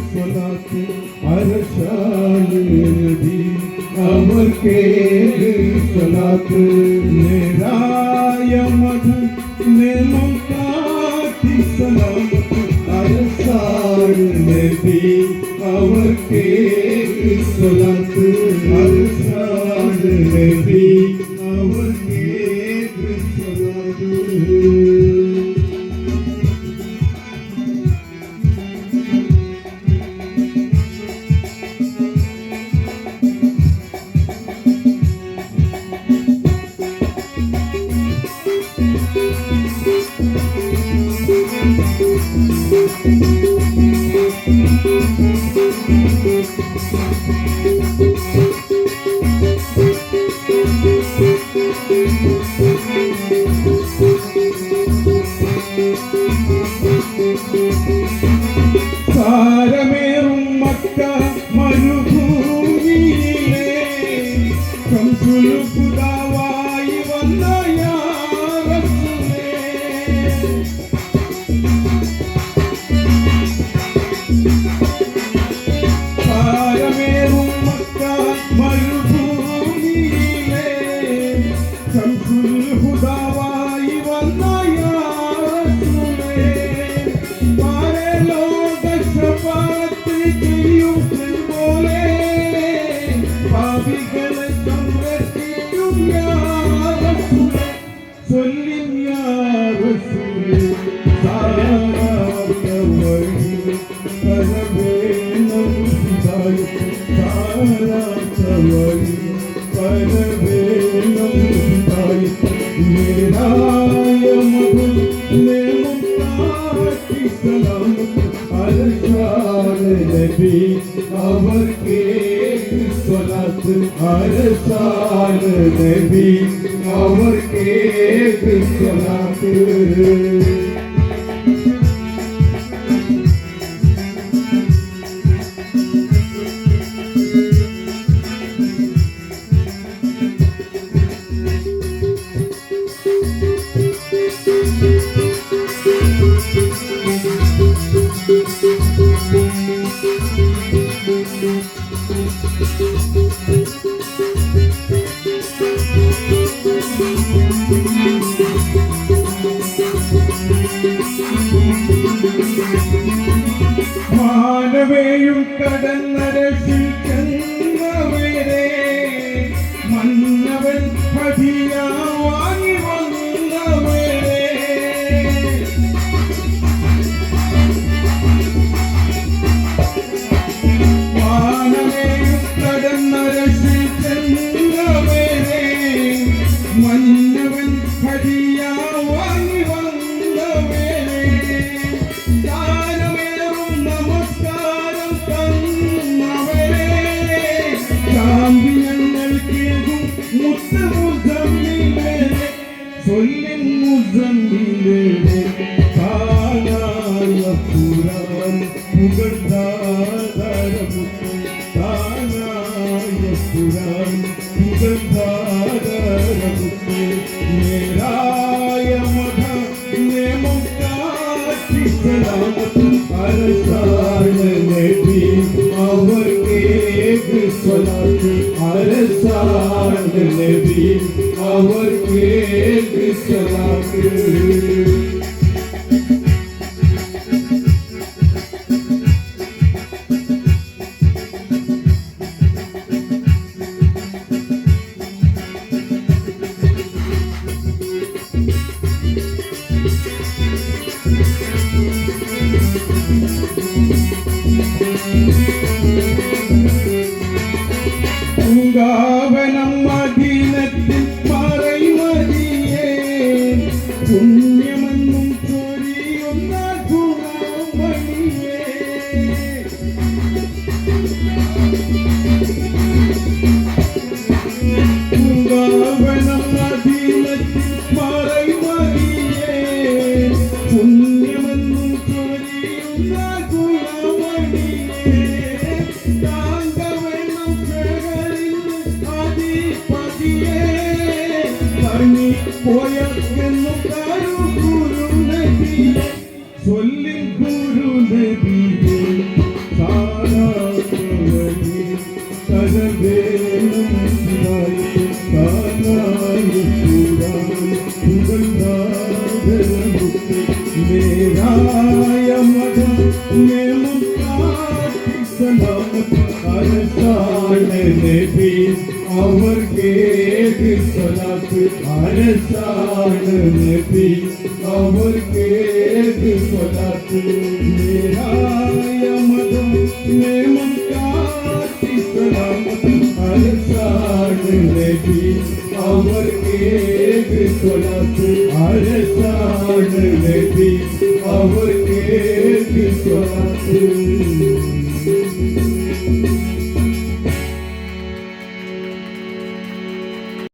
സ്വലാത്ത് അർശാൽ നബി അവർക്ക് സ്വലാത്ത് നേരായ മധു നേമം കാട്ടി സലാമത്ത് അർശാൽ നബി അവർക്ക് സ്വലാത്ത് അർശാൽ നബി അവർക്ക് സ്വലാത്ത്. സാരമേറും മക്ക മരുഭൂമിയിലെ ശംസുൽഹുദാവായി വന്ന യാ റസൂലേ സാരമേറും മക്ക മരുഭൂമിയിലെ ശംസുൽഹുദാവായി വന്ന യാ റസൂലേ പാപികളെ സംരക്ഷിക്കും യാ റസൂലേ ചൊല്ലിൻ യാ റസൂലേ സാരാത്ത വഴി പരവേണം ഹിദായത്ത് സാരാത്ത വഴി പരവേണം ഹിദായത്ത് നേരായ മധു നേമം കാട്ടി സലാമത്ത് അർശാൽ നബി അവർക്ക് സ്വലാത്ത് അർശാൽ നബി അവർക്ക് സ്വലാത്ത്. മാനവേയും കടന്നരശിക്കുന്നവരെ മന്നവൻ ഹദിയ വാങ്ങി വന്നവരെ മാനവേയും കടന്നരശിക്കുന്നവരെ മന്നവൻ ഹദിയ വാങ്ങി വന്നവരെ ചൊല്ലിൻ മുസമ്മിലേ താനായ ഖുർആൻ പുകഴ്ത്താതരമുത്ത് താനായ ഖുർആൻ പുകഴ്ത്താതരമുത്ത് നേരായ മധ നേമം കാട്ടി സലാമത്ത് അർശാൽ നബി അവർക്ക് സ്വലാത്ത് അർശാൽ നബി അവർക്ക് സ്വലാത്ത്. പൂങ്കാവനം മദീനത്തിൽ മറൈമതിയേ പുണ്യമെന്നും ചൊരിയുന്ന ഗുണമണിയേ പൂങ്കാവനം മദീനത്തിൽ മറൈമതിയേ പുണ്യമെന്നും ചൊരിയുന്ന ഗുണമണിയേ പോയെന്നു ഗുരു നബി ചൊല്ലിൻ ഗുരു നബി नबी और के सलात मेरा यमदो में मक्का की सलामत हर शान नबी और के सलात हर शान नबी और के सलात